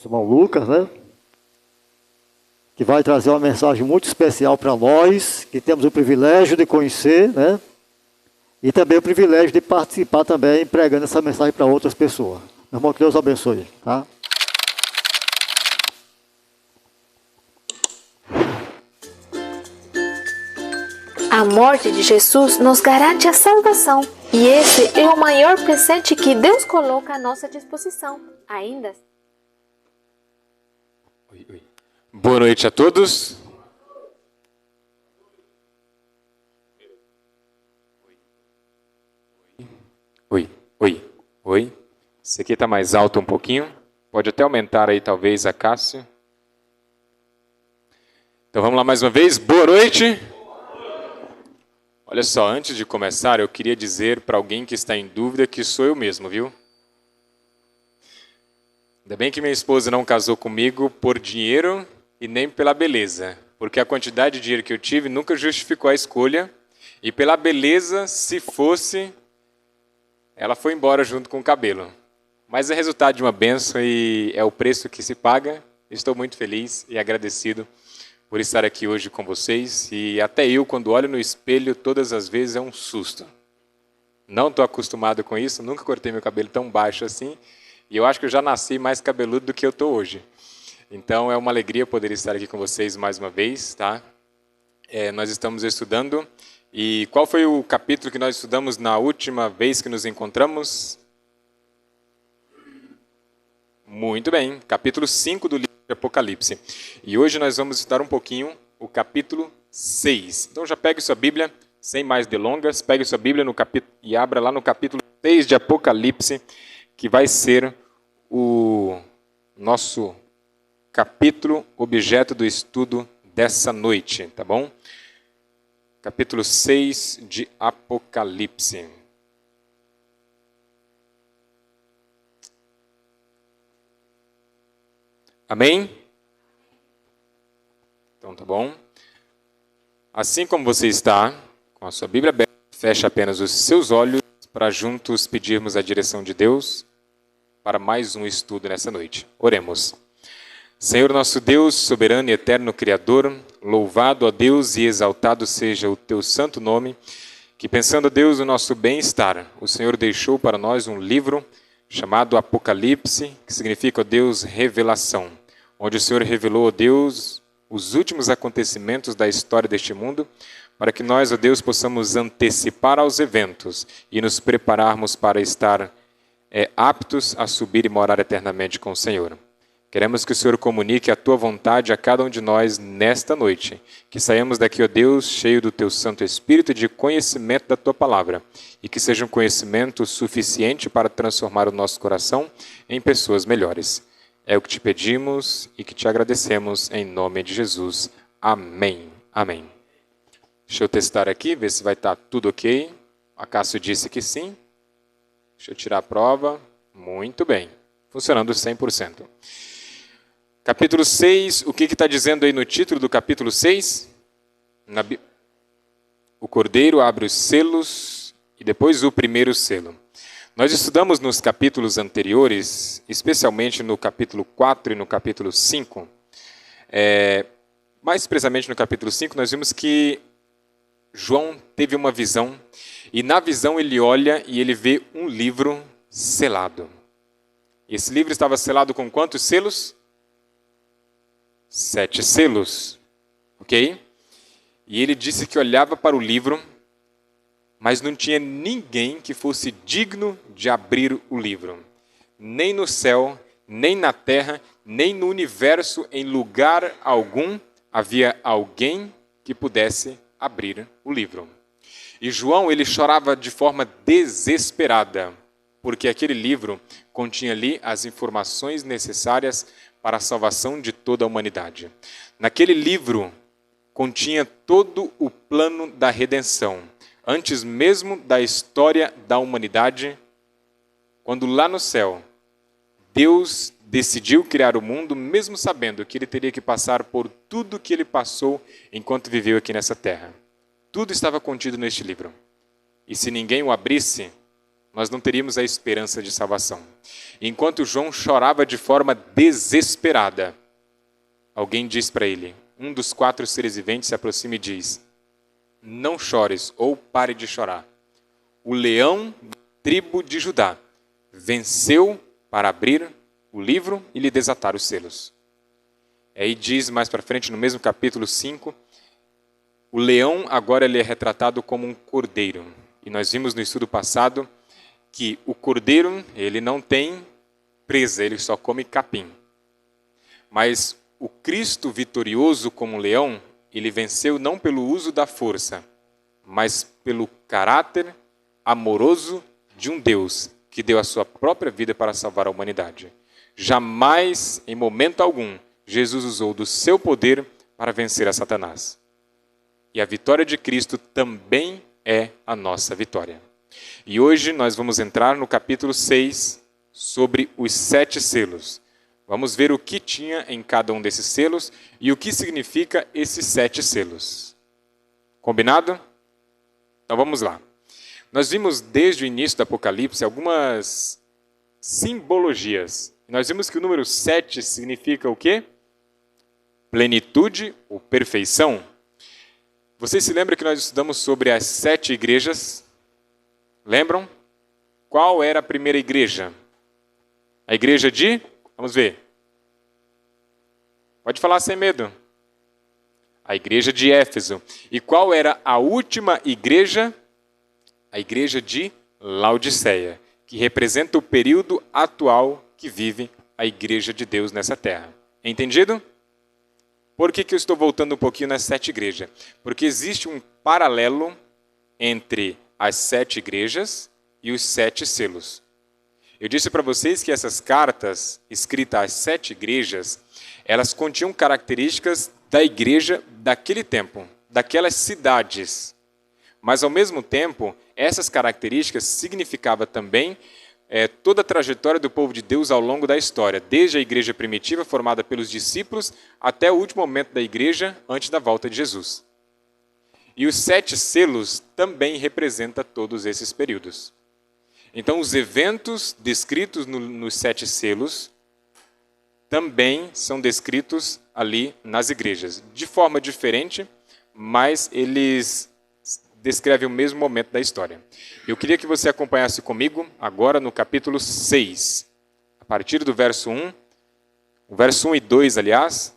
Irmão Lucas, né? Que vai trazer uma mensagem muito especial para nós, que temos o privilégio de conhecer, né? E também o privilégio de participar também, pregando essa mensagem para outras pessoas. Meu irmão, que Deus abençoe, tá? A morte de Jesus nos garante a salvação. E esse é o maior presente que Deus coloca à nossa disposição. Ainda. Boa noite a todos. Oi. Esse aqui está mais alto um pouquinho. Pode até aumentar aí, talvez, a Cássio. Então vamos lá mais uma vez. Boa noite. Olha só, antes de começar, eu queria dizer para alguém que está em dúvida que sou eu mesmo, viu? Ainda bem que minha esposa não casou comigo por dinheiro e nem pela beleza, porque a quantidade de dinheiro que eu tive nunca justificou a escolha, e pela beleza, se fosse, ela foi embora junto com o cabelo. Mas é resultado de uma bênção e é o preço que se paga. Estou muito feliz e agradecido por estar aqui hoje com vocês, e até eu, quando olho no espelho, todas as vezes é um susto. Não estou acostumado com isso, nunca cortei meu cabelo tão baixo assim, e eu acho que eu já nasci mais cabeludo do que eu estou hoje. Então é uma alegria poder estar aqui com vocês mais uma vez, tá? Nós estamos estudando, e qual foi o capítulo que nós estudamos na última vez que nos encontramos? Muito bem, capítulo 5 do livro de Apocalipse. E hoje nós vamos estudar um pouquinho o capítulo 6. Então já pegue sua Bíblia, sem mais delongas, pegue sua Bíblia no capítulo e abra lá no capítulo 6 de Apocalipse, que vai ser o nosso capítulo objeto do estudo dessa noite, tá bom? Capítulo 6 de Apocalipse. Amém? Então tá bom. Assim como você está, com a sua Bíblia aberta, feche apenas os seus olhos para juntos pedirmos a direção de Deus para mais um estudo nessa noite. Oremos. Senhor nosso Deus, soberano e eterno Criador, louvado a Deus e exaltado seja o teu santo nome, que pensando a Deus o nosso bem-estar, o Senhor deixou para nós um livro chamado Apocalipse, que significa, ó Deus, revelação, onde o Senhor revelou, ó Deus, os últimos acontecimentos da história deste mundo, para que nós, ó Deus, possamos antecipar aos eventos e nos prepararmos para estar aptos a subir e morar eternamente com o Senhor. Queremos que o Senhor comunique a Tua vontade a cada um de nós nesta noite. Que saiamos daqui, ó Deus, cheio do Teu Santo Espírito e de conhecimento da Tua Palavra. E que seja um conhecimento suficiente para transformar o nosso coração em pessoas melhores. É o que te pedimos e que te agradecemos em nome de Jesus. Amém. Amém. Deixa eu testar aqui, ver se vai estar tudo ok. A Cássio disse que sim. Deixa eu tirar a prova. Muito bem. Funcionando 100%. Capítulo 6, o que está dizendo aí no título do capítulo 6? O Cordeiro abre os selos e depois o primeiro selo. Nós estudamos nos capítulos anteriores, especialmente no capítulo 4 e no capítulo 5, mais precisamente no capítulo 5, nós vimos que João teve uma visão, e na visão ele olha e ele vê um livro selado. E esse livro estava selado com quantos selos? 7 selos, ok? E ele disse que olhava para o livro, mas não tinha ninguém que fosse digno de abrir o livro. Nem no céu, nem na terra, nem no universo, em lugar algum, havia alguém que pudesse abrir o livro. E João, ele chorava de forma desesperada, porque aquele livro continha ali as informações necessárias para a salvação de toda a humanidade. Naquele livro continha todo o plano da redenção, antes mesmo da história da humanidade, quando lá no céu, Deus decidiu criar o mundo, mesmo sabendo que ele teria que passar por tudo que ele passou enquanto viveu aqui nessa terra. Tudo estava contido neste livro. E se ninguém o abrisse, nós não teríamos a esperança de salvação. Enquanto João chorava de forma desesperada, alguém diz para ele, um dos 4 seres viventes se aproxima e diz, não chores ou pare de chorar. O leão da tribo de Judá venceu para abrir o livro e lhe desatar os selos. Aí diz mais para frente, no mesmo capítulo 5, o leão agora ele é retratado como um cordeiro. E nós vimos no estudo passado que o cordeiro ele não tem presa, ele só come capim. Mas o Cristo vitorioso como leão, ele venceu não pelo uso da força, mas pelo caráter amoroso de um Deus que deu a sua própria vida para salvar a humanidade. Jamais, em momento algum, Jesus usou do seu poder para vencer a Satanás. E a vitória de Cristo também é a nossa vitória. E hoje nós vamos entrar no capítulo 6 sobre os 7 selos. Vamos ver o que tinha em cada um desses selos e o que significa esses 7 selos. Combinado? Então vamos lá. Nós vimos desde o início do Apocalipse algumas simbologias. Nós vimos que o número 7 significa o quê? Plenitude ou perfeição. Vocês se lembram que nós estudamos sobre as 7 igrejas? Lembram? Qual era a primeira igreja? A igreja de... Vamos ver. Pode falar sem medo. A igreja de Éfeso. E qual era a última igreja? A igreja de Laodiceia, que representa o período atual que vive a igreja de Deus nessa terra. Entendido? Por que eu estou voltando um pouquinho nas 7 igrejas? Porque existe um paralelo entre as 7 igrejas e os 7 selos. Eu disse para vocês que essas cartas, escritas às 7 igrejas, elas continham características da igreja daquele tempo, daquelas cidades. Mas, ao mesmo tempo, essas características significavam também toda a trajetória do povo de Deus ao longo da história, desde a igreja primitiva, formada pelos discípulos, até o último momento da igreja, antes da volta de Jesus. E os 7 selos também representam todos esses períodos. Então, os eventos descritos nos 7 selos também são descritos ali nas igrejas. De forma diferente, mas eles descrevem o mesmo momento da história. Eu queria que você acompanhasse comigo agora no capítulo 6. A partir do verso 1, o verso 1 e 2, aliás,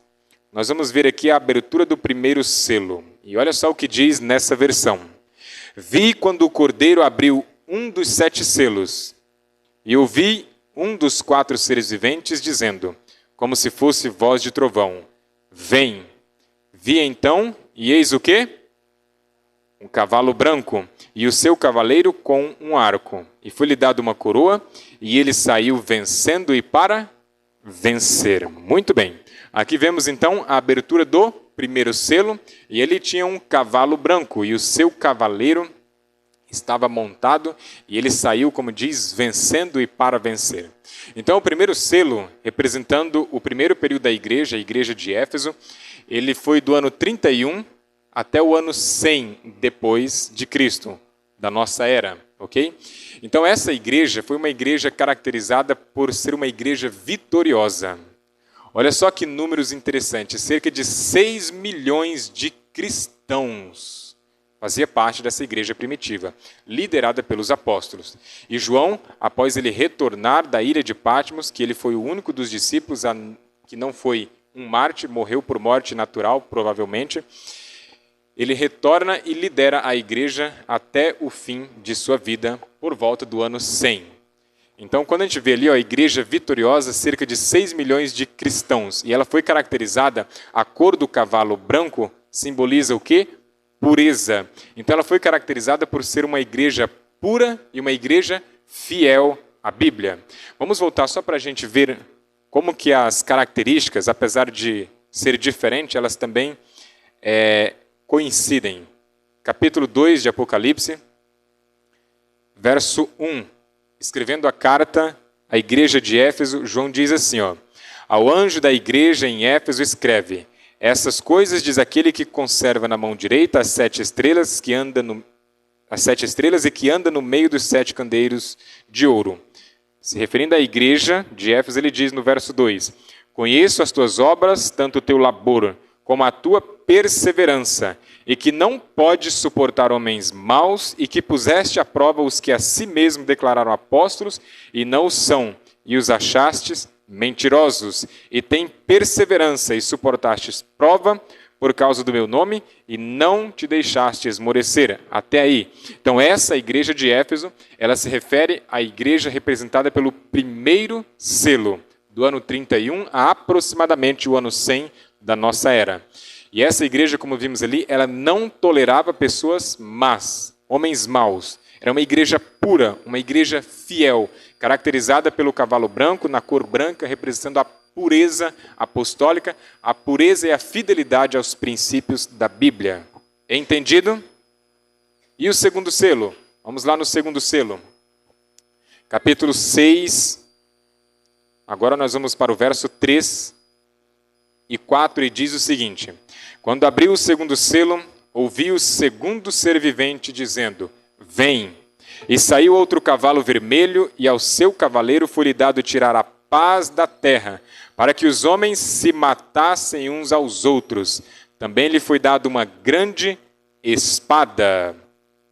nós vamos ver aqui a abertura do primeiro selo. E olha só o que diz nessa versão. Vi quando o cordeiro abriu um dos 7 selos, e ouvi um dos 4 seres viventes dizendo, como se fosse voz de trovão, vem. Vi então, e eis o quê? Um cavalo branco, e o seu cavaleiro com um arco. E foi-lhe dado uma coroa, e ele saiu vencendo e para vencer. Muito bem. Aqui vemos então a abertura do primeiro selo, e ele tinha um cavalo branco, e o seu cavaleiro estava montado, e ele saiu, como diz, vencendo e para vencer. Então, o primeiro selo, representando o primeiro período da igreja, a igreja de Éfeso, ele foi do ano 31 até o ano 100 depois de Cristo, da nossa era, ok? Então, essa igreja foi uma igreja caracterizada por ser uma igreja vitoriosa. Olha só que números interessantes, cerca de 6 milhões de cristãos fazia parte dessa igreja primitiva, liderada pelos apóstolos. E João, após ele retornar da ilha de Patmos, que ele foi o único dos discípulos que não foi um mártir, morreu por morte natural, provavelmente, ele retorna e lidera a igreja até o fim de sua vida, por volta do ano 100. Então, quando a gente vê ali a igreja vitoriosa, cerca de 6 milhões de cristãos, e ela foi caracterizada, a cor do cavalo branco simboliza o quê? Pureza. Então, ela foi caracterizada por ser uma igreja pura e uma igreja fiel à Bíblia. Vamos voltar só para a gente ver como que as características, apesar de ser diferentes, elas também coincidem. Capítulo 2 de Apocalipse, verso 1. Escrevendo a carta à igreja de Éfeso, João diz assim, ao anjo da igreja em Éfeso escreve, essas coisas diz aquele que conserva na mão direita as 7 estrelas que anda as 7 estrelas e que anda no meio dos 7 candeeiros de ouro. Se referindo à igreja de Éfeso, ele diz no verso 2: conheço as tuas obras, tanto o teu labor como a tua perseverança, e que não podes suportar homens maus, e que puseste à prova os que a si mesmo declararam apóstolos, e não o são, e os achastes mentirosos, e tem perseverança, e suportastes prova por causa do meu nome, e não te deixaste esmorecer. Até aí. Então essa igreja de Éfeso, ela se refere à igreja representada pelo primeiro selo, do ano 31 a aproximadamente o ano 100 da nossa era. E essa igreja, como vimos ali, ela não tolerava pessoas más, homens maus. Era uma igreja pura, uma igreja fiel, caracterizada pelo cavalo branco, na cor branca, representando a pureza apostólica, a pureza e a fidelidade aos princípios da Bíblia. Entendido? E o segundo selo? Vamos lá no segundo selo. Capítulo 6. Agora nós vamos para o verso 3 e 4 e diz o seguinte: quando abriu o segundo selo, ouvi o segundo ser vivente dizendo: vem. E saiu outro cavalo vermelho, e ao seu cavaleiro foi-lhe dado tirar a paz da terra, para que os homens se matassem uns aos outros. Também lhe foi dado uma grande espada.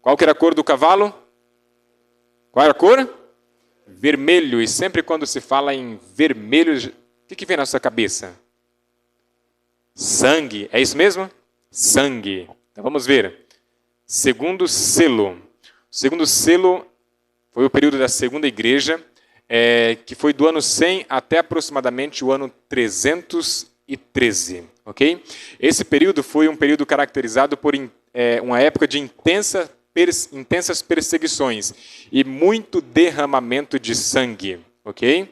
Qual que era a cor do cavalo? Qual era a cor? Vermelho. E sempre quando se fala em vermelho, o que vem na sua cabeça? Sangue. É isso mesmo? Sangue. Então vamos ver. Segundo selo. O segundo selo foi o período da segunda igreja, que foi do ano 100 até aproximadamente o ano 313. Okay? Esse período foi um período caracterizado por uma época de intensas perseguições e muito derramamento de sangue. Okay?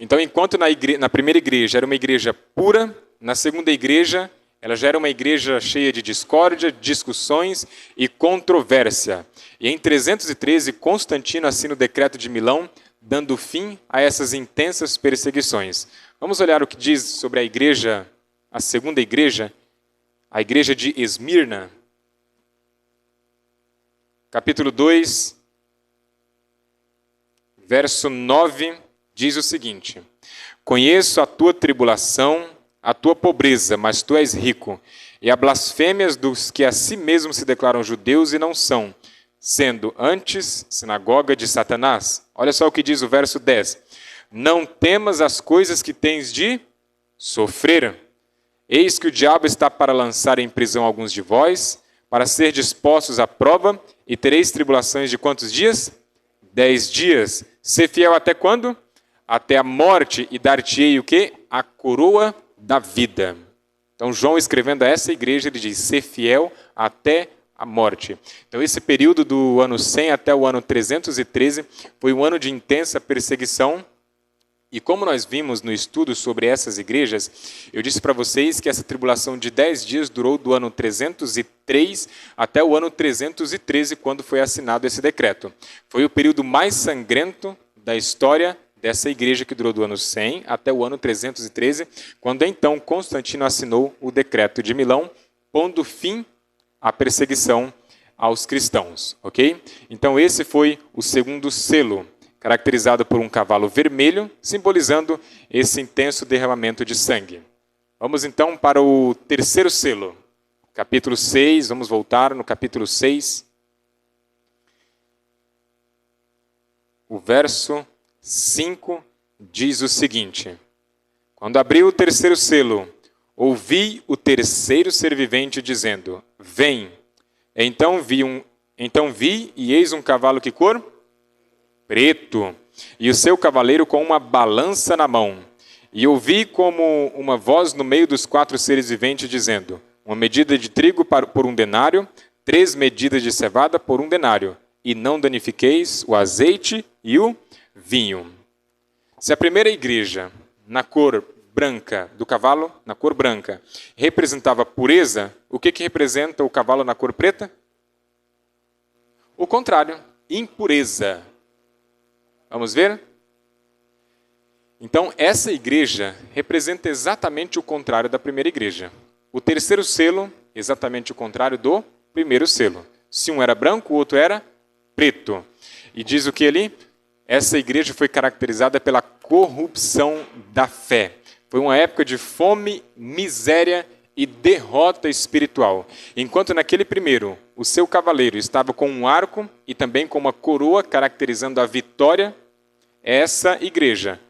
Então, enquanto na primeira igreja era uma igreja pura, na segunda igreja ela já era uma igreja cheia de discórdia, discussões e controvérsia. E em 313, Constantino assina o Decreto de Milão, dando fim a essas intensas perseguições. Vamos olhar o que diz sobre a igreja, a segunda igreja, a igreja de Esmirna. Capítulo 2, verso 9, diz o seguinte: conheço a tua tribulação, a tua pobreza, mas tu és rico, e a blasfêmias dos que a si mesmos se declaram judeus e não são, sendo antes sinagoga de Satanás. Olha só o que diz o verso 10. Não temas as coisas que tens de sofrer. Eis que o diabo está para lançar em prisão alguns de vós, para ser dispostos à prova, e tereis tribulações de quantos dias? 10 dias. Ser fiel até quando? Até a morte, e dar-te-ei o quê? A coroa da vida. Então, João, escrevendo a essa igreja, ele diz: ser fiel até a morte. Então, esse período do ano 100 até o ano 313 foi um ano de intensa perseguição. E como nós vimos no estudo sobre essas igrejas, eu disse para vocês que essa tribulação de 10 dias durou do ano 303 até o ano 313, quando foi assinado esse decreto. Foi o período mais sangrento da história dessa igreja, que durou do ano 100 até o ano 313, quando então Constantino assinou o Decreto de Milão, pondo fim à perseguição aos cristãos. Ok? Então esse foi o segundo selo, caracterizado por um cavalo vermelho, simbolizando esse intenso derramamento de sangue. Vamos então para o terceiro selo, capítulo 6, vamos voltar no capítulo 6, o verso 5 diz o seguinte: quando abriu o terceiro selo, ouvi o terceiro ser vivente dizendo: vem. Então vi e eis um cavalo que cor? Preto, e o seu cavaleiro com uma balança na mão. E ouvi como uma voz no meio dos 4 seres viventes dizendo: uma medida de trigo por 1 denário, 3 medidas de cevada por 1 denário, e não danifiqueis o azeite e o vinho. Se a primeira igreja, na cor branca do cavalo, na cor branca, representava pureza, o que representa o cavalo na cor preta? O contrário, impureza. Vamos ver? Então, essa igreja representa exatamente o contrário da primeira igreja. O terceiro selo, exatamente o contrário do primeiro selo. Se um era branco, o outro era preto. E diz o que ali? Essa igreja foi caracterizada pela corrupção da fé. Foi uma época de fome, miséria e derrota espiritual. Enquanto naquele primeiro, o seu cavaleiro estava com um arco e também com uma coroa caracterizando a vitória, essa igreja,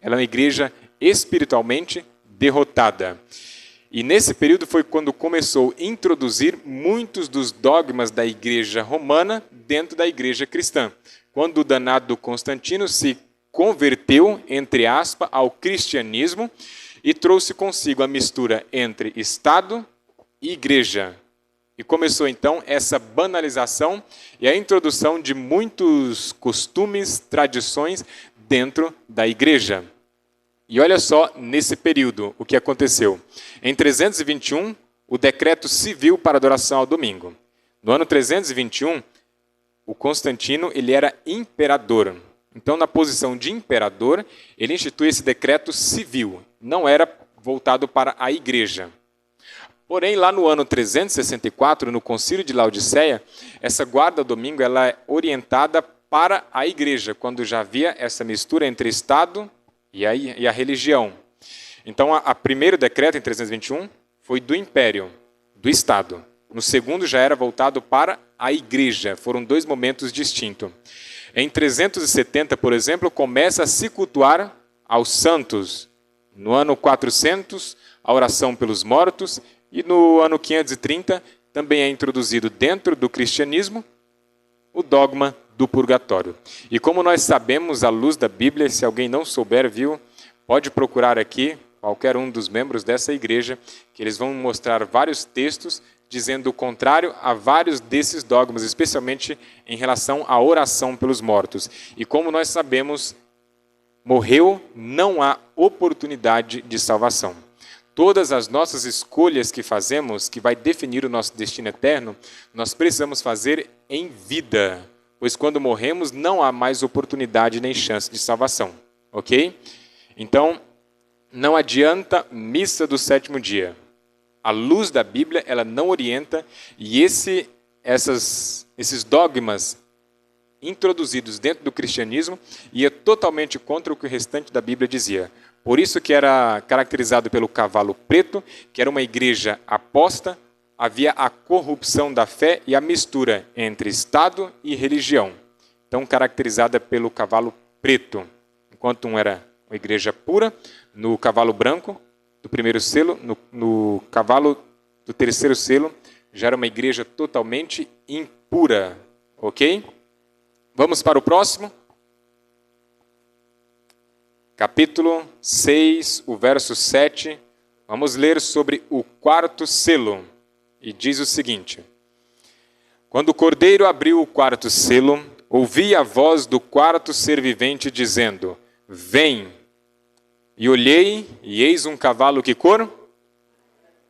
ela é uma igreja espiritualmente derrotada. E nesse período foi quando começou a introduzir muitos dos dogmas da igreja romana dentro da igreja cristã. Quando o danado Constantino se converteu, entre aspas, ao cristianismo e trouxe consigo a mistura entre Estado e igreja. E começou então essa banalização e a introdução de muitos costumes, tradições dentro da igreja. E olha só, nesse período, o que aconteceu. Em 321, o decreto civil para adoração ao domingo. No ano 321, o Constantino ele era imperador. Então, na posição de imperador, ele institui esse decreto civil. Não era voltado para a igreja. Porém, lá no ano 364, no Concílio de Laodiceia, essa guarda ao domingo ela é orientada para a igreja, quando já havia essa mistura entre Estado e a religião. Então, o primeiro decreto, em 321, foi do império, do Estado. No segundo, já era voltado para a igreja. Foram dois momentos distintos. Em 370, por exemplo, começa a se cultuar aos santos. No ano 400, a oração pelos mortos. E no ano 530, também é introduzido dentro do cristianismo o dogma do purgatório. E como nós sabemos, à luz da Bíblia, se alguém não souber, viu, pode procurar aqui qualquer um dos membros dessa igreja, que eles vão mostrar vários textos dizendo o contrário a vários desses dogmas, especialmente em relação à oração pelos mortos. E como nós sabemos, morreu, não há oportunidade de salvação. Todas as nossas escolhas que fazemos, que vai definir o nosso destino eterno, nós precisamos fazer em vida, pois quando morremos não há mais oportunidade nem chance de salvação, ok? Então, não adianta missa do sétimo dia. A luz da Bíblia, ela não orienta, e esses dogmas introduzidos dentro do cristianismo ia totalmente contra o que o restante da Bíblia dizia. Por isso que era caracterizado pelo cavalo preto, que era uma igreja aposta, havia a corrupção da fé e a mistura entre Estado e religião. Então, caracterizada pelo cavalo preto. Enquanto um era uma igreja pura, no cavalo branco, do primeiro selo, no cavalo do terceiro selo, já era uma igreja totalmente impura. Ok? Vamos para o próximo. Capítulo 6, o verso 7. Vamos ler sobre o quarto selo. E diz o seguinte: Quando o cordeiro abriu o quarto selo, ouvi a voz do quarto ser vivente dizendo: Vem! E olhei, e eis um cavalo que cor?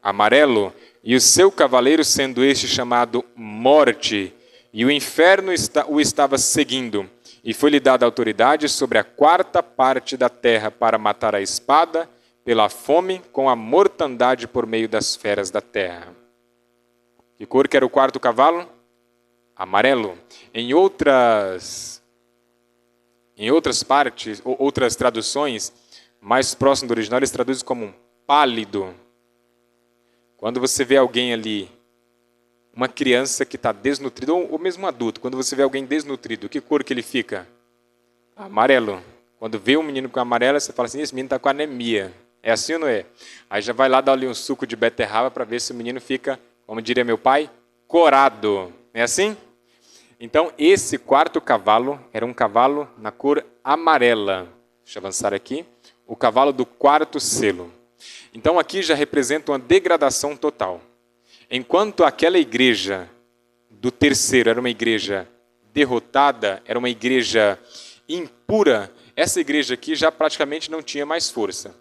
Amarelo, e o seu cavaleiro sendo este chamado Morte, e o inferno o estava seguindo, e foi-lhe dada autoridade sobre a quarta parte da terra para matar a espada, pela fome, com a mortandade por meio das feras da terra. Que cor que era o quarto cavalo? Amarelo. Em outras partes, ou outras traduções, mais próximo do original, eles traduzem como um pálido. Quando você vê alguém ali, uma criança que está desnutrida, ou mesmo um adulto, quando você vê alguém desnutrido, que cor que ele fica? Amarelo. Quando vê um menino com amarelo, você fala assim, esse menino está com anemia. É assim ou não é? Aí já vai lá dar ali um suco de beterraba para ver se o menino fica, como diria meu pai, corado. É assim? Então, esse quarto cavalo era um cavalo na cor amarela. Deixa eu avançar aqui. O cavalo do quarto selo. Então, aqui já representa uma degradação total. Enquanto aquela igreja do terceiro era uma igreja derrotada, era uma igreja impura, essa igreja aqui já praticamente não tinha mais força.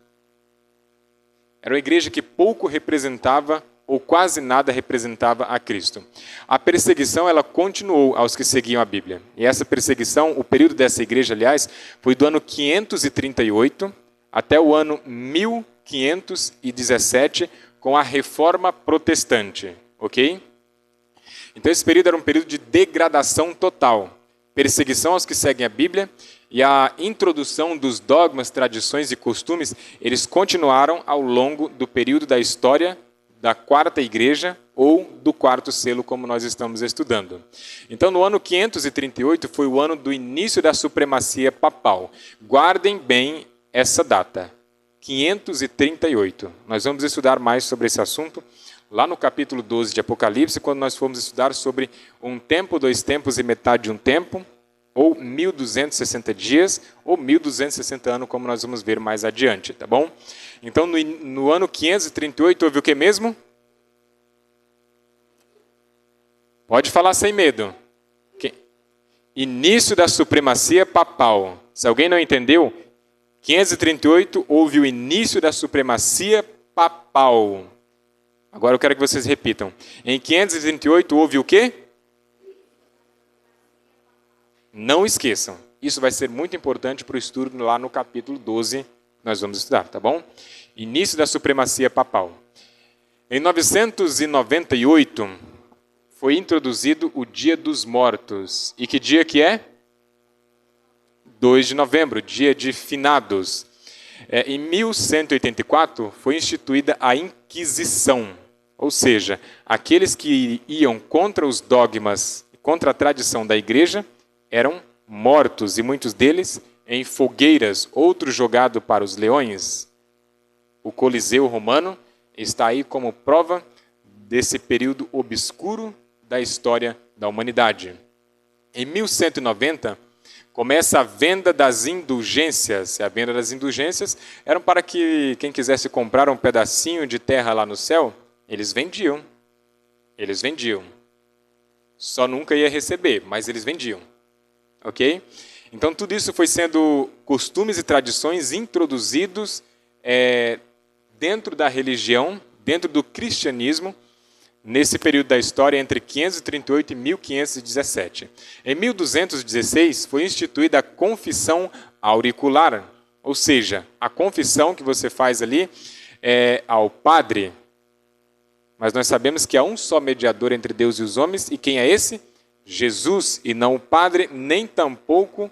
Era uma igreja que pouco representava, ou quase nada representava a Cristo. A perseguição, ela continuou aos que seguiam a Bíblia. E essa perseguição, o período dessa igreja, aliás, foi do ano 538 até o ano 1517, com a Reforma Protestante. Ok? Então esse período era um período de degradação total, perseguição aos que seguem a Bíblia e a introdução dos dogmas, tradições e costumes, eles continuaram ao longo do período da história da quarta igreja ou do quarto selo, como nós estamos estudando. Então, no ano 538 foi o ano do início da supremacia papal. Guardem bem essa data, 538. Nós vamos estudar mais sobre esse assunto lá no capítulo 12 de Apocalipse, quando nós formos estudar sobre um tempo, 2 tempos e metade de um tempo, ou 1260 dias, ou 1260 anos, como nós vamos ver mais adiante, tá bom? Então, no ano 538, houve o que mesmo? Pode falar sem medo. Início da supremacia papal. Se alguém não entendeu, 538 houve o início da supremacia papal. Agora eu quero que vocês repitam. Em 538 houve o quê? Não esqueçam. Isso vai ser muito importante para o estudo lá no capítulo 12. Nós vamos estudar, tá bom? Início da supremacia papal. Em 998 foi introduzido o Dia dos Mortos. E que dia que é? 2 de novembro, dia de finados. Em 1184 foi instituída a Inquisição, ou seja, aqueles que iam contra os dogmas, contra a tradição da igreja, eram mortos, e muitos deles em fogueiras, outros jogados para os leões. O Coliseu Romano está aí como prova desse período obscuro da história da humanidade. Em 1190, começa a venda das indulgências. A venda das indulgências eram para que quem quisesse comprar um pedacinho de terra lá no céu, eles vendiam. Eles vendiam. Só nunca ia receber, mas eles vendiam. Ok? Então, tudo isso foi sendo costumes e tradições introduzidos dentro da religião, dentro do cristianismo, nesse período da história entre 538 e 1517. Em 1216 foi instituída a confissão auricular, ou seja, a confissão que você faz ali ao Padre. Mas nós sabemos que há um só mediador entre Deus e os homens, e quem é esse? Jesus, e não o Padre, nem tampouco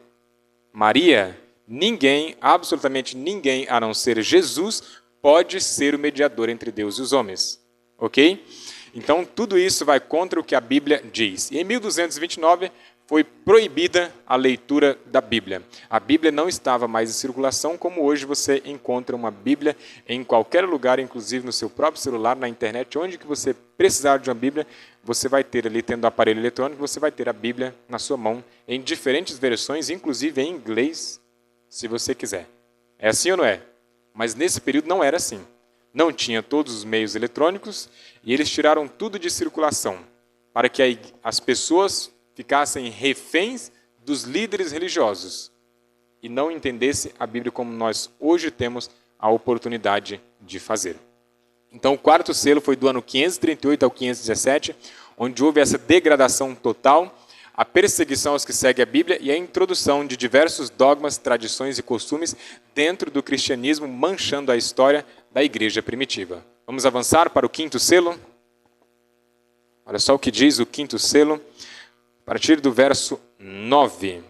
Maria. Ninguém, absolutamente ninguém, a não ser Jesus, pode ser o mediador entre Deus e os homens. Ok? Então, tudo isso vai contra o que a Bíblia diz. E em 1229 foi proibida a leitura da Bíblia. A Bíblia não estava mais em circulação, como hoje você encontra uma Bíblia em qualquer lugar, inclusive no seu próprio celular, na internet, onde que você precisar de uma Bíblia, você vai ter ali, tendo o aparelho eletrônico, você vai ter a Bíblia na sua mão, em diferentes versões, inclusive em inglês, se você quiser. É assim ou não é? Mas nesse período não era assim. Não tinha todos os meios eletrônicos e eles tiraram tudo de circulação para que as pessoas ficassem reféns dos líderes religiosos e não entendessem a Bíblia como nós hoje temos a oportunidade de fazer. Então, o quarto selo foi do ano 538 ao 517, onde houve essa degradação total, a perseguição aos que seguem a Bíblia e a introdução de diversos dogmas, tradições e costumes dentro do cristianismo, manchando a história da igreja primitiva. Vamos avançar para o quinto selo? Olha só o que diz o quinto selo, a partir do verso 9.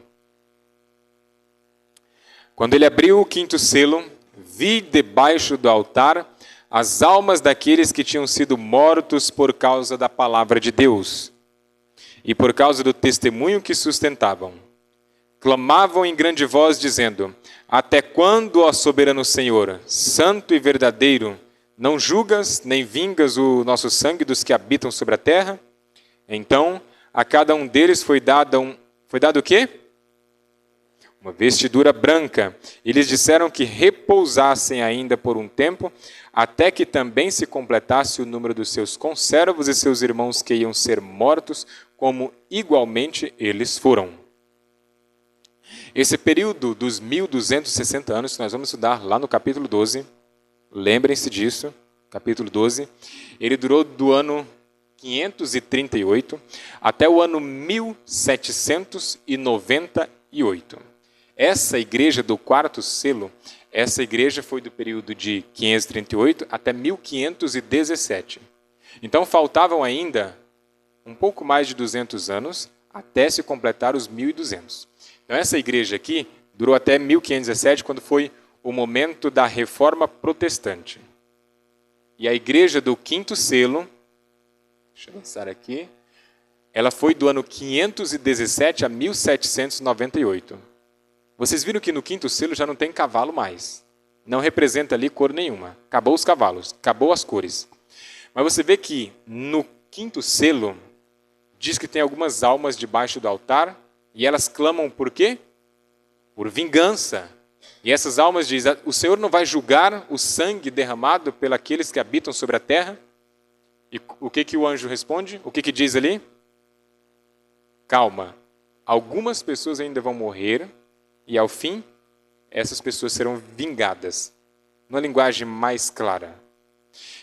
Quando ele abriu o quinto selo, vi debaixo do altar as almas daqueles que tinham sido mortos por causa da palavra de Deus e por causa do testemunho que sustentavam. Clamavam em grande voz, dizendo: Até quando, ó soberano Senhor, santo e verdadeiro, não julgas nem vingas o nosso sangue dos que habitam sobre a terra? Então, a cada um deles foi dado o quê? Uma vestidura branca. E lhes disseram que repousassem ainda por um tempo, até que também se completasse o número dos seus conservos e seus irmãos que iam ser mortos, como igualmente eles foram. Esse período dos 1260 anos, que nós vamos estudar lá no capítulo 12, lembrem-se disso, capítulo 12, ele durou do ano 538 até o ano 1798. Essa igreja do quarto selo, essa igreja foi do período de 538 até 1517. Então faltavam ainda um pouco mais de 200 anos, até se completar os 1200. Então essa igreja aqui durou até 1517, quando foi o momento da Reforma Protestante. E a igreja do quinto selo, deixa eu lançar aqui, ela foi do ano 517 a 1798. Vocês viram que no quinto selo já não tem cavalo mais. Não representa ali cor nenhuma. Acabou os cavalos, acabou as cores. Mas você vê que no quinto selo diz que tem algumas almas debaixo do altar e elas clamam por quê? Por vingança. E essas almas dizem, o Senhor não vai julgar o sangue derramado pelos que habitam sobre a terra? E o que o anjo responde? O que diz ali? Calma, algumas pessoas ainda vão morrer e ao fim essas pessoas serão vingadas. Numa linguagem mais clara.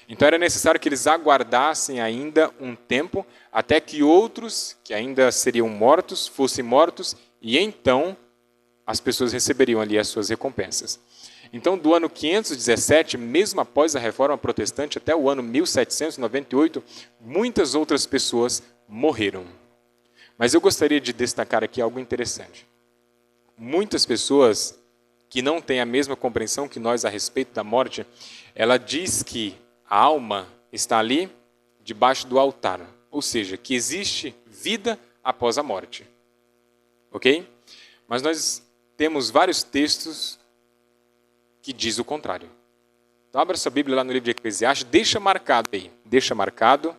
Então era necessário que eles aguardassem ainda um tempo até que outros, que ainda seriam mortos, fossem mortos e então as pessoas receberiam ali as suas recompensas. Então, do ano 517, mesmo após a Reforma Protestante, até o ano 1798, muitas outras pessoas morreram. Mas eu gostaria de destacar aqui algo interessante. Muitas pessoas que não têm a mesma compreensão que nós a respeito da morte, ela diz que a alma está ali debaixo do altar, ou seja, que existe vida após a morte. Ok? Mas nós temos vários textos que diz o contrário. Então, abra sua Bíblia lá no livro de Eclesiastes, deixa marcado aí. Deixa marcado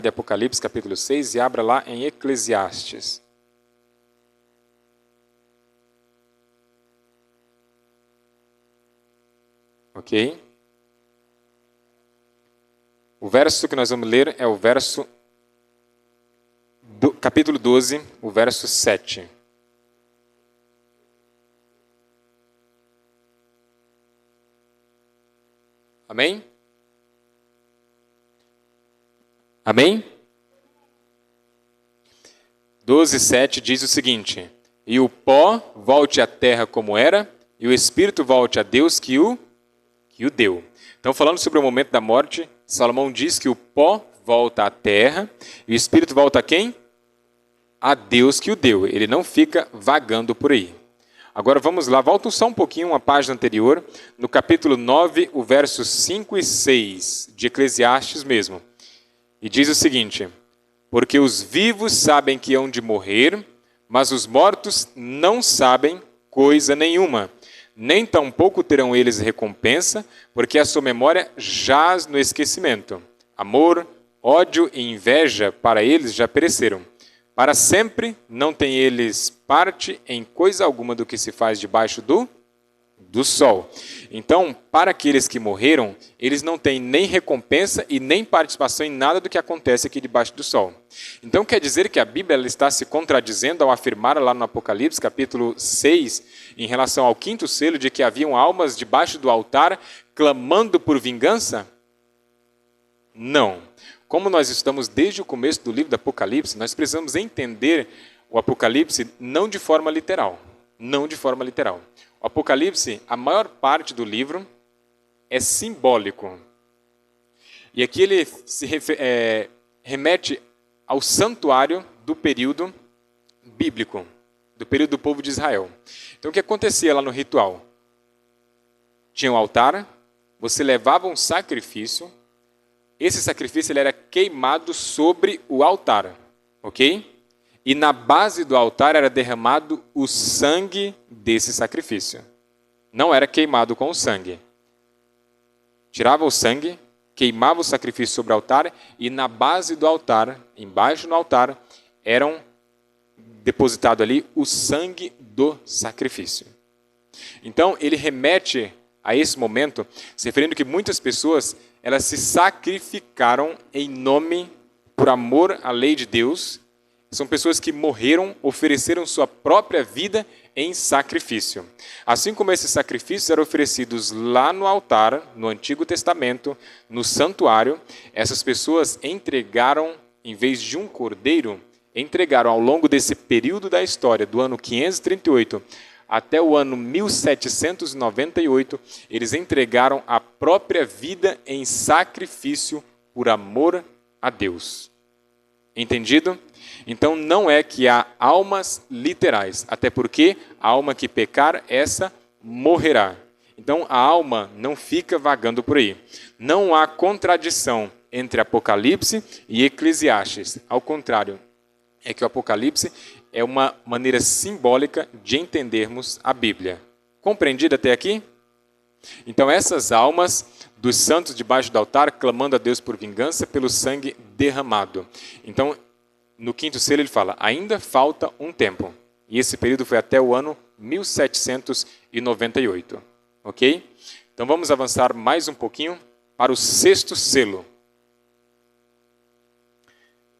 em Apocalipse, capítulo 6, e abra lá em Eclesiastes. Ok? O verso que nós vamos ler é o verso do capítulo 12, o verso 7. Amém? Amém? 12:7 diz o seguinte: e o pó volte à terra como era, e o espírito volte a Deus que o deu. Então, falando sobre o momento da morte, Salomão diz que o pó volta à terra, e o espírito volta a quem? A Deus que o deu. Ele não fica vagando por aí. Agora vamos lá, volta só um pouquinho, uma página anterior, no capítulo 9, o versos 5 e 6, de Eclesiastes mesmo. E diz o seguinte: porque os vivos sabem que hão de morrer, mas os mortos não sabem coisa nenhuma. Nem tampouco terão eles recompensa, porque a sua memória jaz no esquecimento. Amor, ódio e inveja para eles já pereceram. Para sempre não têm eles parte em coisa alguma do que se faz debaixo do sol. Então, para aqueles que morreram, eles não têm nem recompensa e nem participação em nada do que acontece aqui debaixo do sol. Então, quer dizer que a Bíblia ela está se contradizendo ao afirmar lá no Apocalipse, capítulo 6, em relação ao quinto selo, de que haviam almas debaixo do altar clamando por vingança? Não. Como nós estamos desde o começo do livro do Apocalipse, nós precisamos entender o Apocalipse não de forma literal. Não de forma literal. O Apocalipse, a maior parte do livro, é simbólico. E aqui ele se remete ao santuário do período bíblico, do período do povo de Israel. Então, o que acontecia lá no ritual? Tinha um altar, você levava um sacrifício, esse sacrifício ele era queimado sobre o altar, ok? E na base do altar era derramado o sangue desse sacrifício. Não era queimado com o sangue. Tirava o sangue, queimava o sacrifício sobre o altar e na base do altar, embaixo do altar, eram depositado ali o sangue do sacrifício. Então, ele remete a esse momento, se referindo que muitas pessoas elas se sacrificaram em nome, por amor à lei de Deus. São pessoas que morreram, ofereceram sua própria vida em sacrifício. Assim como esses sacrifícios eram oferecidos lá no altar, no Antigo Testamento, no santuário, essas pessoas entregaram, em vez de um cordeiro, entregaram ao longo desse período da história, do ano 538 até o ano 1798, eles entregaram a própria vida em sacrifício por amor a Deus. Entendido? Então não é que há almas literais, até porque a alma que pecar, essa morrerá. Então a alma não fica vagando por aí. Não há contradição entre Apocalipse e Eclesiastes. Ao contrário, é que o Apocalipse é uma maneira simbólica de entendermos a Bíblia. Compreendido até aqui? Então essas almas dos santos debaixo do altar, clamando a Deus por vingança pelo sangue derramado. Então, no quinto selo ele fala, ainda falta um tempo. E esse período foi até o ano 1798. Ok? Então vamos avançar mais um pouquinho para o sexto selo.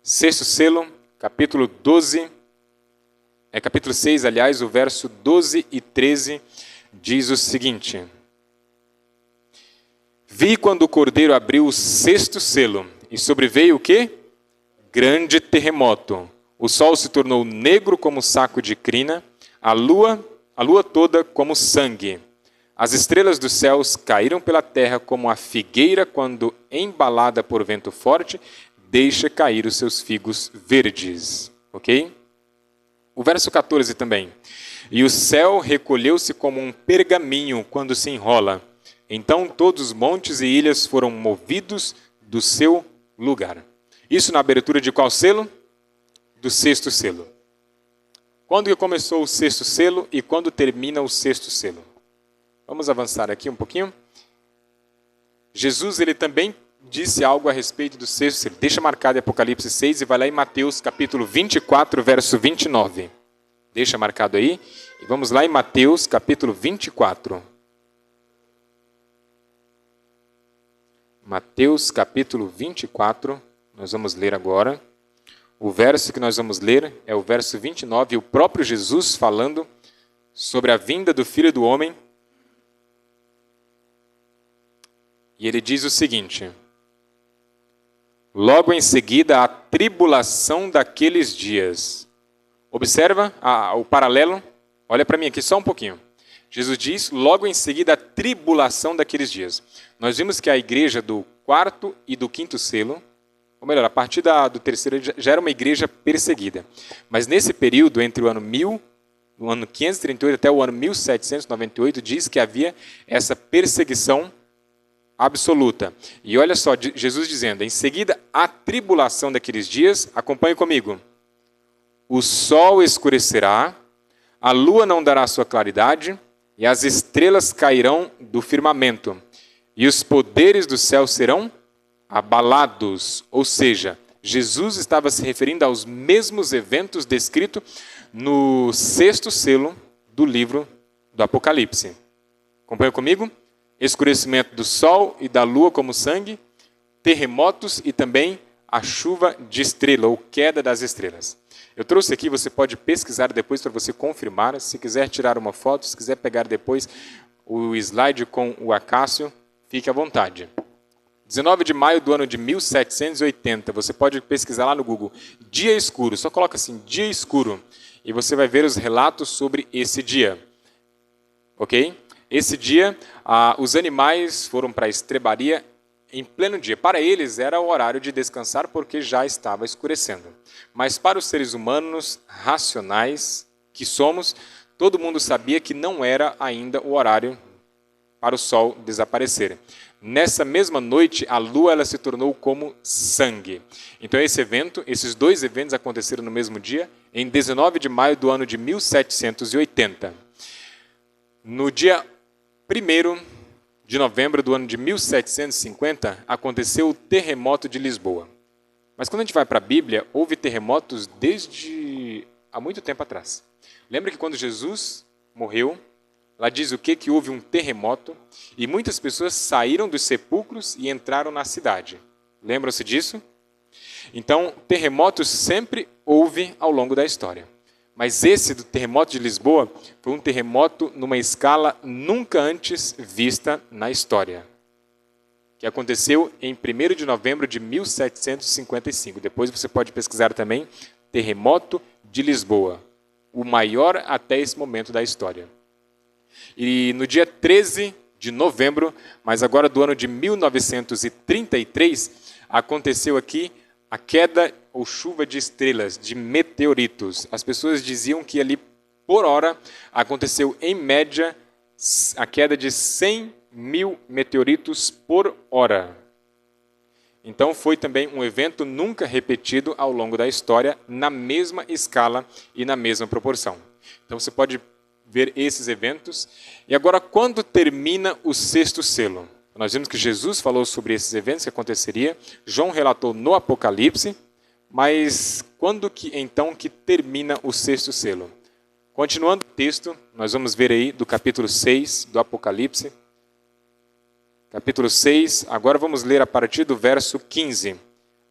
Sexto selo, capítulo 12, capítulo 6, aliás, o verso 12 e 13 diz o seguinte: Vi quando o Cordeiro abriu o sexto selo, e sobreveio o quê? Grande terremoto. O sol se tornou negro como saco de crina, a lua toda como sangue. As estrelas dos céus caíram pela terra como a figueira quando, embalada por vento forte, deixa cair os seus figos verdes. Ok? O verso 14 também. E o céu recolheu-se como um pergaminho quando se enrola. Então todos os montes e ilhas foram movidos do seu lugar. Isso na abertura de qual selo? Do sexto selo. Quando que começou o sexto selo e quando termina o sexto selo? Vamos avançar aqui um pouquinho. Jesus, ele também disse algo a respeito do sexto selo. Deixa marcado em Apocalipse 6 e vai lá em Mateus capítulo 24, verso 29. Deixa marcado aí. E vamos lá em Mateus capítulo 24. Mateus capítulo 24, nós vamos ler agora. O verso que nós vamos ler é o verso 29, o próprio Jesus falando sobre a vinda do Filho do Homem. E ele diz o seguinte: logo em seguida a tribulação daqueles dias. Observa o paralelo, olha para mim aqui só um pouquinho. Jesus diz, logo em seguida, a tribulação daqueles dias. Nós vimos que a igreja do quarto e do quinto selo, ou melhor, a partir do terceiro, já era uma igreja perseguida. Mas nesse período, entre o ano 538 até o ano 1798, diz que havia essa perseguição absoluta. E olha só, Jesus dizendo, em seguida, a tribulação daqueles dias, acompanhe comigo. O sol escurecerá, a lua não dará sua claridade, e as estrelas cairão do firmamento, e os poderes do céu serão abalados. Ou seja, Jesus estava se referindo aos mesmos eventos descritos no sexto selo do livro do Apocalipse. Acompanha comigo? Escurecimento do sol e da lua como sangue, terremotos e também a chuva de estrela, ou queda das estrelas. Eu trouxe aqui, você pode pesquisar depois para você confirmar. Se quiser tirar uma foto, se quiser pegar depois o slide com o Acácio, fique à vontade. 19 de maio do ano de 1780, você pode pesquisar lá no Google, dia escuro, só coloca assim, dia escuro, e você vai ver os relatos sobre esse dia. Ok? Esse dia, os animais foram para a estrebaria em pleno dia. Para eles era o horário de descansar porque já estava escurecendo. Mas para os seres humanos racionais que somos, todo mundo sabia que não era ainda o horário para o sol desaparecer. Nessa mesma noite, a lua ela se tornou como sangue. Então esses dois eventos aconteceram no mesmo dia, em 19 de maio do ano de 1780. No dia 1º de novembro do ano de 1750, aconteceu o terremoto de Lisboa. Mas quando a gente vai para a Bíblia, houve terremotos desde há muito tempo atrás. Lembra que quando Jesus morreu, lá diz o quê? Que houve um terremoto e muitas pessoas saíram dos sepulcros e entraram na cidade. Lembram-se disso? Então, terremotos sempre houve ao longo da história. Mas esse do terremoto de Lisboa foi um terremoto numa escala nunca antes vista na história, que aconteceu em 1º de novembro de 1755. Depois você pode pesquisar também, terremoto de Lisboa, o maior até esse momento da história. E no dia 13 de novembro, mas agora do ano de 1933, aconteceu aqui a queda ou chuva de estrelas, de meteoritos. As pessoas diziam que ali, por hora, aconteceu em média a queda de 100 mil meteoritos por hora. Então foi também um evento nunca repetido ao longo da história, na mesma escala e na mesma proporção. Então você pode ver esses eventos. E agora, quando termina o sexto selo? Nós vimos que Jesus falou sobre esses eventos que aconteceria, João relatou no Apocalipse, mas quando que então que termina o sexto selo? Continuando o texto, nós vamos ver aí do capítulo 6 do Apocalipse. Capítulo 6, agora vamos ler a partir do verso 15,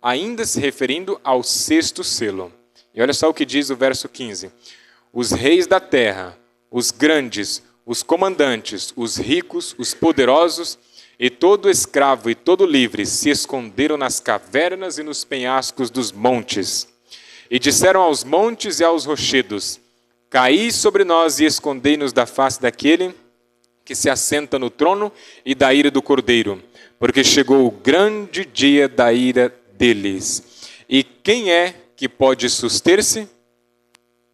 ainda se referindo ao sexto selo. E olha só o que diz o verso 15. Os reis da terra, os grandes, os comandantes, os ricos, os poderosos, e todo escravo e todo livre se esconderam nas cavernas e nos penhascos dos montes. E disseram aos montes e aos rochedos, caí sobre nós e escondei-nos da face daquele que se assenta no trono e da ira do Cordeiro, porque chegou o grande dia da ira deles. E quem é que pode suster-se?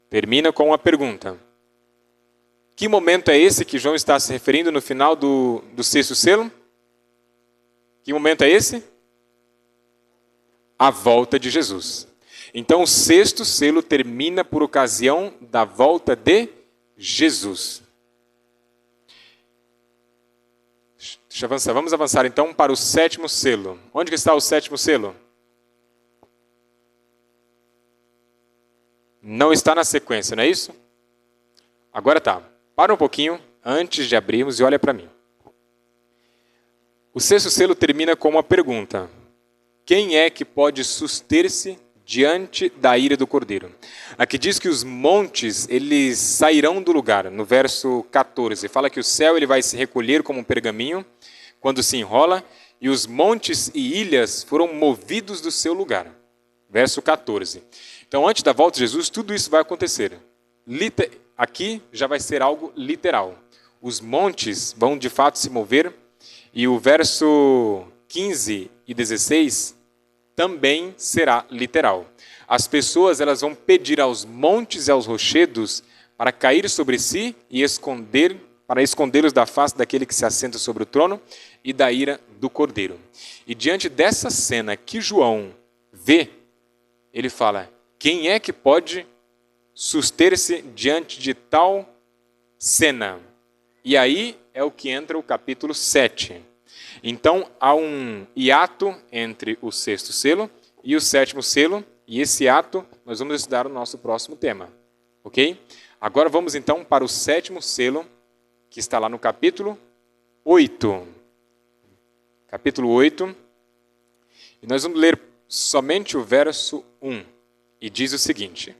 Termina com uma pergunta. Que momento é esse que João está se referindo no final do sexto selo? Que momento é esse? A volta de Jesus. Então o sexto selo termina por ocasião da volta de Jesus. Deixa eu avançar. Vamos avançar então para o sétimo selo. Onde que está o sétimo selo? Não está na sequência, não é isso? Agora tá. Para um pouquinho, antes de abrirmos, e olha para mim. O sexto selo termina com uma pergunta. Quem é que pode suster-se diante da ira do Cordeiro? Aqui diz que os montes, eles sairão do lugar. No verso 14, fala que o céu ele vai se recolher como um pergaminho, quando se enrola, e os montes e ilhas foram movidos do seu lugar. Verso 14. Então, antes da volta de Jesus, tudo isso vai acontecer. Aqui já vai ser algo literal. Os montes vão de fato se mover, e o verso 15 e 16 também será literal. As pessoas elas vão pedir aos montes e aos rochedos para cair sobre si e para escondê-los da face daquele que se assenta sobre o trono e da ira do Cordeiro. E diante dessa cena que João vê, ele fala, quem é que pode suster-se diante de tal cena? E aí é o que entra o capítulo 7. Então, há um hiato entre o sexto selo e o sétimo selo, e esse hiato nós vamos estudar no nosso próximo tema, ok? Agora vamos então para o sétimo selo, que está lá no capítulo 8. Capítulo 8, e nós vamos ler somente o verso 1, e diz o seguinte,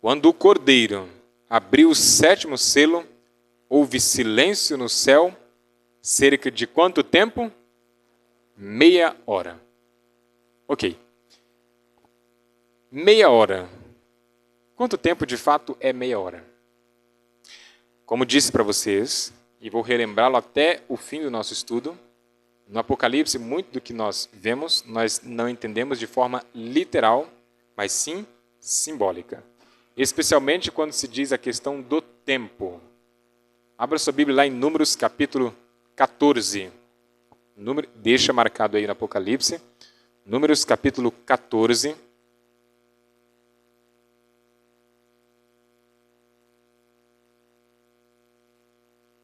quando o Cordeiro abriu o sétimo selo, houve silêncio no céu, cerca de quanto tempo? Meia hora. Ok. Meia hora. Quanto tempo de fato é meia hora? Como disse para vocês, e vou relembrá-lo até o fim do nosso estudo, no Apocalipse, muito do que nós vemos, nós não entendemos de forma literal, mas sim simbólica. Especialmente quando se diz a questão do tempo. Abra sua Bíblia lá em Números capítulo 14. Deixa marcado aí no Apocalipse. Números capítulo 14.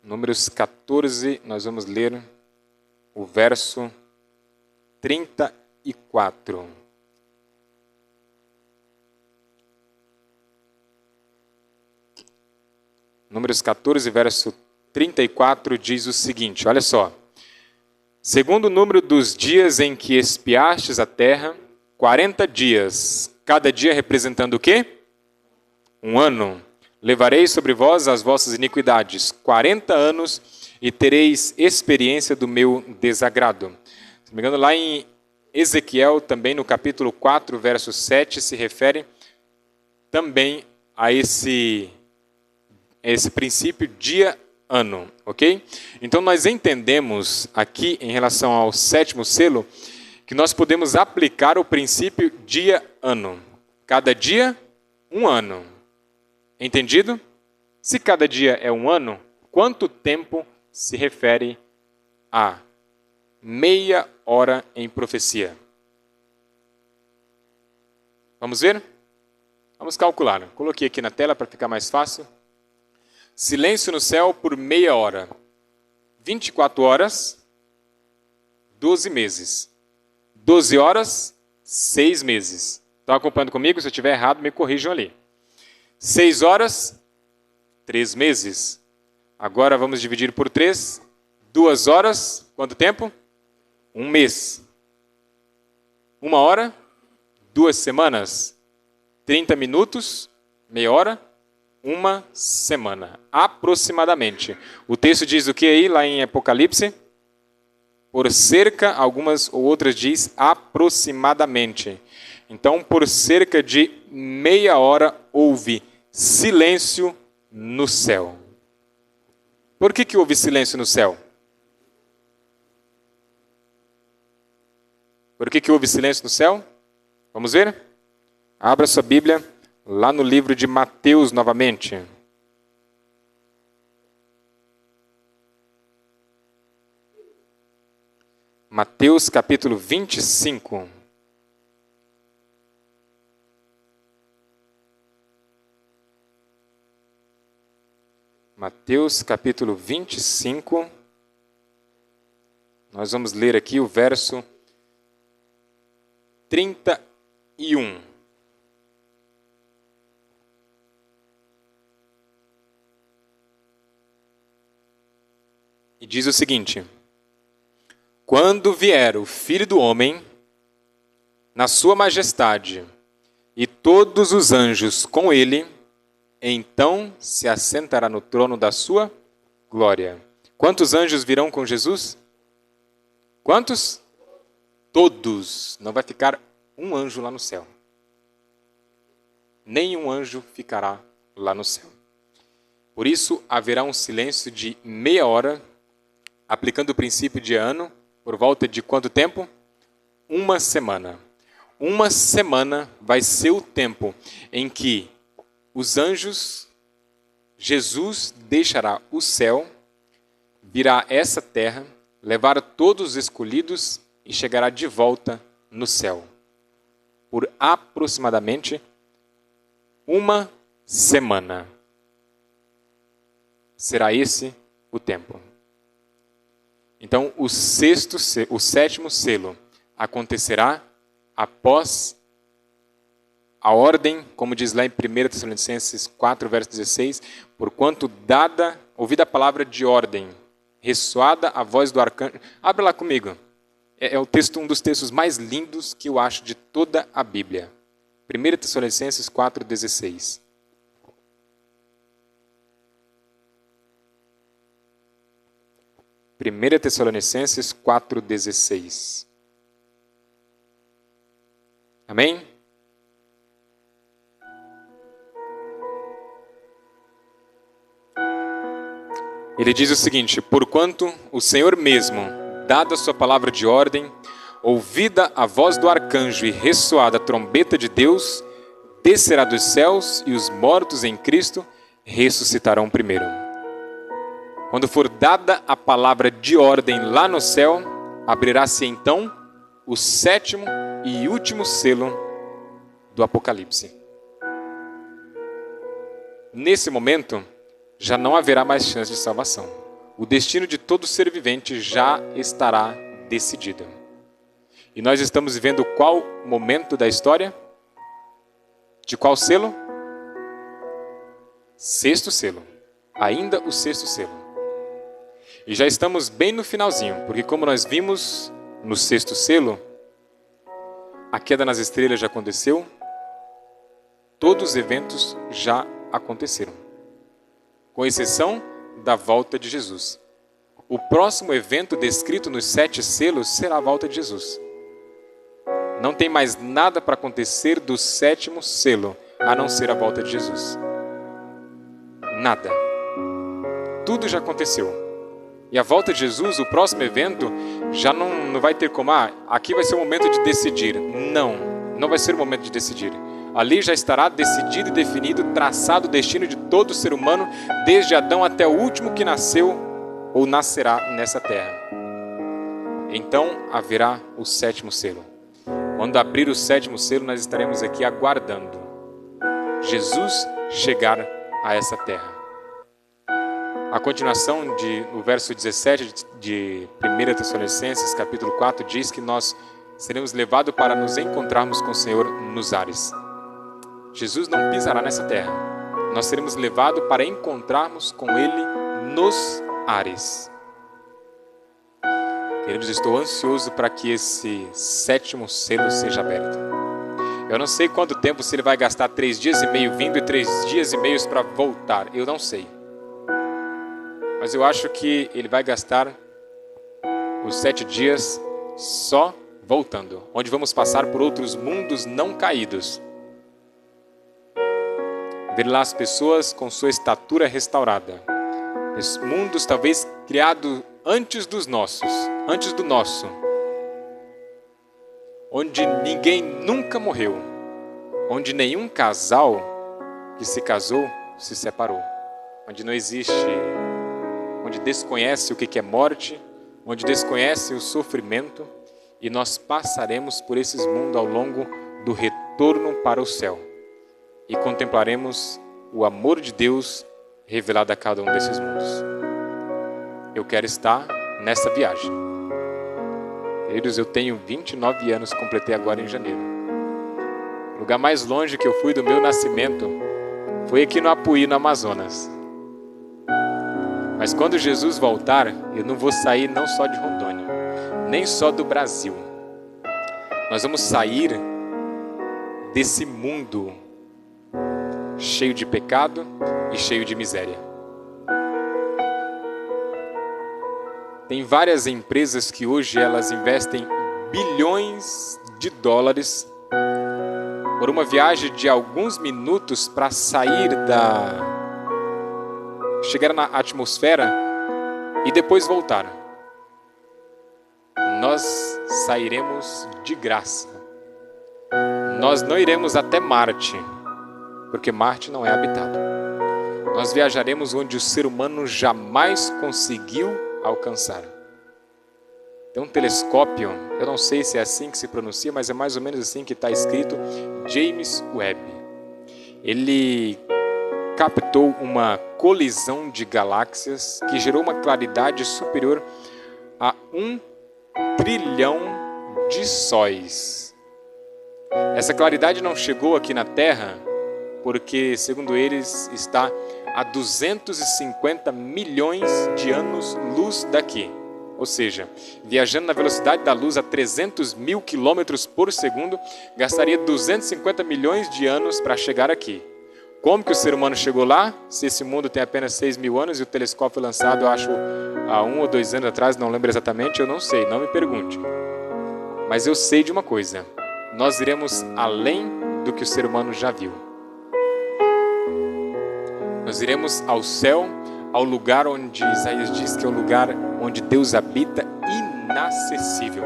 Números 14, nós vamos ler o verso 34. Números 14, verso 34 diz o seguinte, olha só. Segundo o número dos dias em que espiastes a terra, 40 dias, cada dia representando o quê? Um ano. Levarei sobre vós as vossas iniquidades, 40 anos, e tereis experiência do meu desagrado. Se não me engano, lá em Ezequiel, também no capítulo 4, verso 7, se refere também a esse princípio dia-ano, ok? Então nós entendemos aqui, em relação ao sétimo selo, que nós podemos aplicar o princípio dia-ano. Cada dia, um ano. Entendido? Se cada dia é um ano, quanto tempo se refere a meia hora em profecia? Vamos ver? Vamos calcular. Coloquei aqui na tela para ficar mais fácil. Silêncio no céu por meia hora. 24 horas, 12 meses. 12 horas, 6 meses. Estão acompanhando comigo? Se eu estiver errado, me corrijam ali. 6 horas, 3 meses. Agora vamos dividir por 3. 2 horas, quanto tempo? 1 mês. 1 hora, 2 semanas. 30 minutos, meia hora, 1 semana. Aproximadamente. O texto diz o que aí, lá em Apocalipse? Por cerca, algumas ou outras diz aproximadamente. Então, por cerca de meia hora houve silêncio no céu. Por que houve silêncio no céu? Por que houve silêncio no céu? Vamos ver? Abra sua Bíblia lá no livro de Mateus novamente. Mateus capítulo 25. Mateus capítulo 25. Nós vamos ler aqui o verso 31. E diz o seguinte: quando vier o Filho do Homem, na sua majestade, e todos os anjos com ele, então se assentará no trono da sua glória. Quantos anjos virão com Jesus? Quantos? Todos. Não vai ficar um anjo lá no céu. Nenhum anjo ficará lá no céu. Por isso, haverá um silêncio de meia hora, aplicando o princípio de ano, por volta de quanto tempo? 1 semana. 1 semana vai ser o tempo em que os anjos, Jesus deixará o céu, virá essa terra, levar todos os escolhidos e chegará de volta no céu. Por aproximadamente 1 semana. Será esse o tempo. Então, o sétimo selo acontecerá após a ordem, como diz lá em 1 Tessalonicenses 4, verso 16, porquanto ouvida a palavra de ordem, ressoada a voz do arcanjo. Abra lá comigo. É um dos textos mais lindos que eu acho de toda a Bíblia. 1 Tessalonicenses 4, 16. Primeira Tessalonicenses 4,16. Amém? Ele diz o seguinte: porquanto o Senhor mesmo, dada a sua palavra de ordem, ouvida a voz do arcanjo e ressoada a trombeta de Deus, descerá dos céus e os mortos em Cristo ressuscitarão primeiro. Quando for dada a palavra de ordem lá no céu, abrirá-se então o sétimo e último selo do Apocalipse. Nesse momento, já não haverá mais chance de salvação. O destino de todo ser vivente já estará decidido. E nós estamos vivendo qual momento da história? De qual selo? Sexto selo. Ainda o sexto selo. E já estamos bem no finalzinho, porque como nós vimos no sexto selo, a queda nas estrelas já aconteceu, todos os eventos já aconteceram, com exceção da volta de Jesus. O próximo evento descrito nos 7 selos será a volta de Jesus. Não tem mais nada para acontecer do 7º selo, a não ser a volta de Jesus. Nada. Tudo já aconteceu. E a volta de Jesus, o próximo evento, já não vai ter como, aqui vai ser o momento de decidir. Não vai ser o momento de decidir. Ali já estará decidido e definido, traçado o destino de todo ser humano, desde Adão até o último que nasceu ou nascerá nessa terra. Então haverá o 7º selo. Quando abrir o 7º selo, nós estaremos aqui aguardando Jesus chegar a essa terra. A continuação no verso 17 de 1 Tessalonicenses, capítulo 4, diz que nós seremos levados para nos encontrarmos com o Senhor nos ares. Jesus não pisará nessa terra. Nós seremos levados para encontrarmos com Ele nos ares. Queridos, estou ansioso para que esse 7º selo seja aberto. Eu não sei quanto tempo, se Ele vai gastar 3 dias e meio vindo e 3 dias e meio para voltar. Eu não sei. Mas eu acho que Ele vai gastar os 7 dias só voltando, onde vamos passar por outros mundos não caídos. Ver lá as pessoas com sua estatura restaurada. Mundos talvez criados antes do nosso. Onde ninguém nunca morreu. Onde nenhum casal que se casou se separou. Onde não existe, onde desconhece o que é morte, onde desconhece o sofrimento, e nós passaremos por esses mundos ao longo do retorno para o céu. E contemplaremos o amor de Deus revelado a cada um desses mundos. Eu quero estar nessa viagem. Queridos, eu tenho 29 anos, completei agora em janeiro. O lugar mais longe que eu fui do meu nascimento foi aqui no Apuí, no Amazonas. Mas quando Jesus voltar, eu não vou sair não só de Rondônia, nem só do Brasil. Nós vamos sair desse mundo cheio de pecado e cheio de miséria. Tem várias empresas que hoje elas investem bilhões de dólares por uma viagem de alguns minutos para chegar na atmosfera e depois voltar. Nós sairemos de graça. Nós não iremos até Marte, porque Marte não é habitado. Nós viajaremos onde o ser humano jamais conseguiu alcançar. Tem um telescópio, eu não sei se é assim que se pronuncia, mas é mais ou menos assim que está escrito, James Webb. Ele captou uma colisão de galáxias que gerou uma claridade superior a 1 trilhão de sóis. Essa claridade não chegou aqui na Terra porque, segundo eles, está a 250 milhões de anos-luz daqui. Ou seja, viajando na velocidade da luz a 300 mil quilômetros por segundo, gastaria 250 milhões de anos para chegar aqui. Como que o ser humano chegou lá? Se esse mundo tem apenas 6 mil anos e o telescópio foi lançado, eu acho, há 1 ou 2 anos atrás, não lembro exatamente, eu não sei, não me pergunte. Mas eu sei de uma coisa, nós iremos além do que o ser humano já viu. Nós iremos ao céu, ao lugar onde Isaías diz que é o lugar onde Deus habita, inacessível.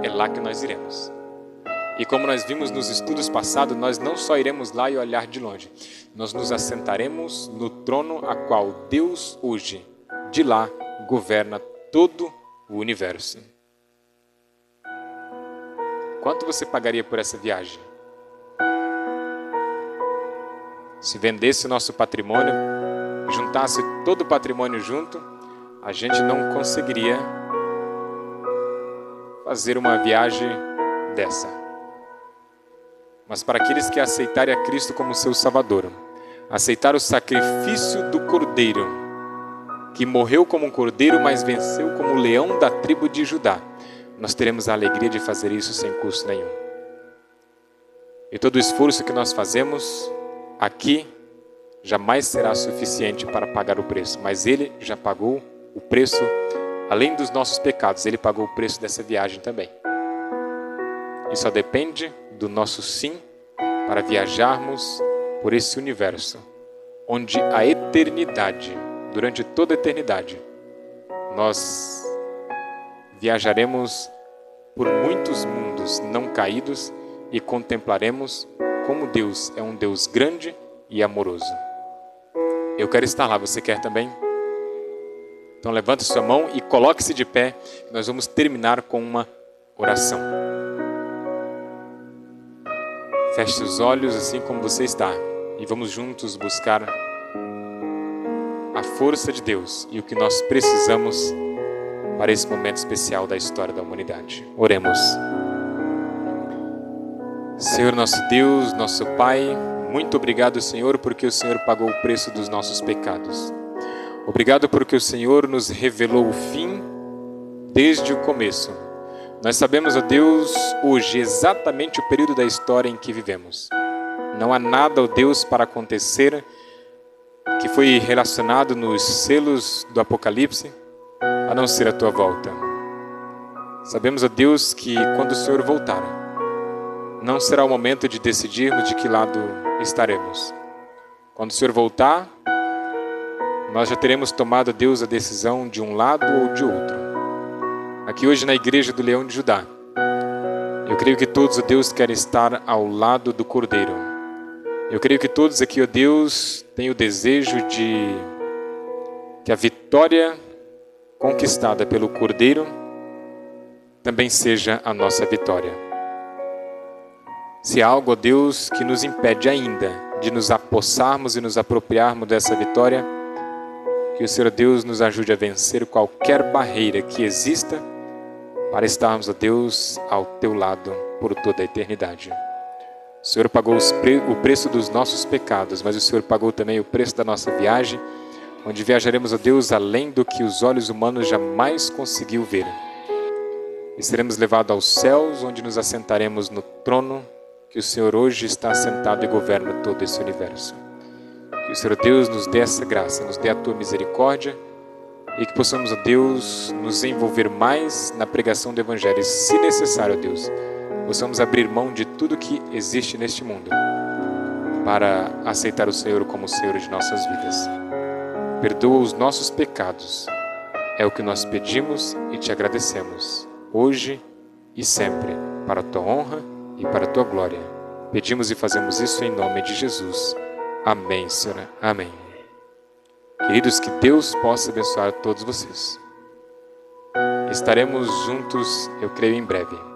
É lá que nós iremos. E como nós vimos nos estudos passados, nós não só iremos lá e olhar de longe. Nós nos assentaremos no trono a qual Deus hoje, de lá, governa todo o universo. Quanto você pagaria por essa viagem? Se vendesse o nosso patrimônio, juntasse todo o patrimônio junto, a gente não conseguiria fazer uma viagem dessa. Mas para aqueles que aceitarem a Cristo como seu Salvador, aceitar o sacrifício do Cordeiro, que morreu como um cordeiro, mas venceu como o leão da tribo de Judá, nós teremos a alegria de fazer isso sem custo nenhum. E todo o esforço que nós fazemos aqui jamais será suficiente para pagar o preço, mas Ele já pagou o preço, além dos nossos pecados, Ele pagou o preço dessa viagem também. E só depende do nosso sim para viajarmos por esse universo, onde a eternidade, durante toda a eternidade, nós viajaremos por muitos mundos não caídos e contemplaremos como Deus é um Deus grande e amoroso. Eu quero estar lá, você quer também? Então levante sua mão e coloque-se de pé. Nós vamos terminar com uma oração. Feche os olhos assim como você está e vamos juntos buscar a força de Deus e o que nós precisamos para esse momento especial da história da humanidade. Oremos. Senhor nosso Deus, nosso Pai, muito obrigado, Senhor, porque o Senhor pagou o preço dos nossos pecados. Obrigado porque o Senhor nos revelou o fim desde o começo. Nós sabemos, ó Deus, hoje exatamente o período da história em que vivemos. Não há nada, ó Deus, para acontecer que foi relacionado nos selos do Apocalipse, a não ser a Tua volta. Sabemos, ó Deus, que quando o Senhor voltar, não será o momento de decidirmos de que lado estaremos. Quando o Senhor voltar, nós já teremos tomado, Deus, a decisão de um lado ou de outro. Aqui hoje na Igreja do Leão de Judá, eu creio que todos, ó Deus, querem estar ao lado do Cordeiro. Eu creio que todos aqui, ó Deus, têm o desejo de que a vitória conquistada pelo Cordeiro também seja a nossa vitória. Se há algo, ó Deus, que nos impede ainda de nos apossarmos e nos apropriarmos dessa vitória, que o Senhor Deus nos ajude a vencer qualquer barreira que exista para estarmos, ó Deus, ao Teu lado por toda a eternidade. O Senhor pagou o preço dos nossos pecados, mas o Senhor pagou também o preço da nossa viagem, onde viajaremos, ó Deus, além do que os olhos humanos jamais conseguiu ver. E seremos levados aos céus, onde nos assentaremos no trono que o Senhor hoje está assentado e governa todo esse universo. Que o Senhor Deus nos dê essa graça, nos dê a Tua misericórdia e que possamos, ó Deus, nos envolver mais na pregação do Evangelho. E, se necessário, ó Deus, possamos abrir mão de tudo que existe neste mundo para aceitar o Senhor como o Senhor de nossas vidas. Perdoa os nossos pecados. É o que nós pedimos e Te agradecemos, hoje e sempre, para a Tua honra e para a Tua glória. Pedimos e fazemos isso em nome de Jesus. Amém, Senhor. Amém. Queridos, que Deus possa abençoar todos vocês. Estaremos juntos, eu creio, em breve.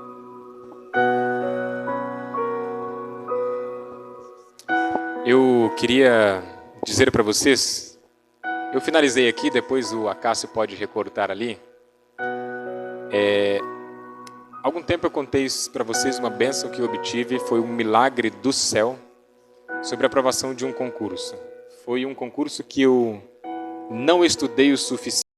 Eu queria dizer para vocês, eu finalizei aqui, depois o Acácio pode recortar ali. Algum tempo eu contei para vocês uma bênção que eu obtive, foi um milagre do céu sobre a aprovação de um concurso. Foi um concurso que eu não estudei o suficiente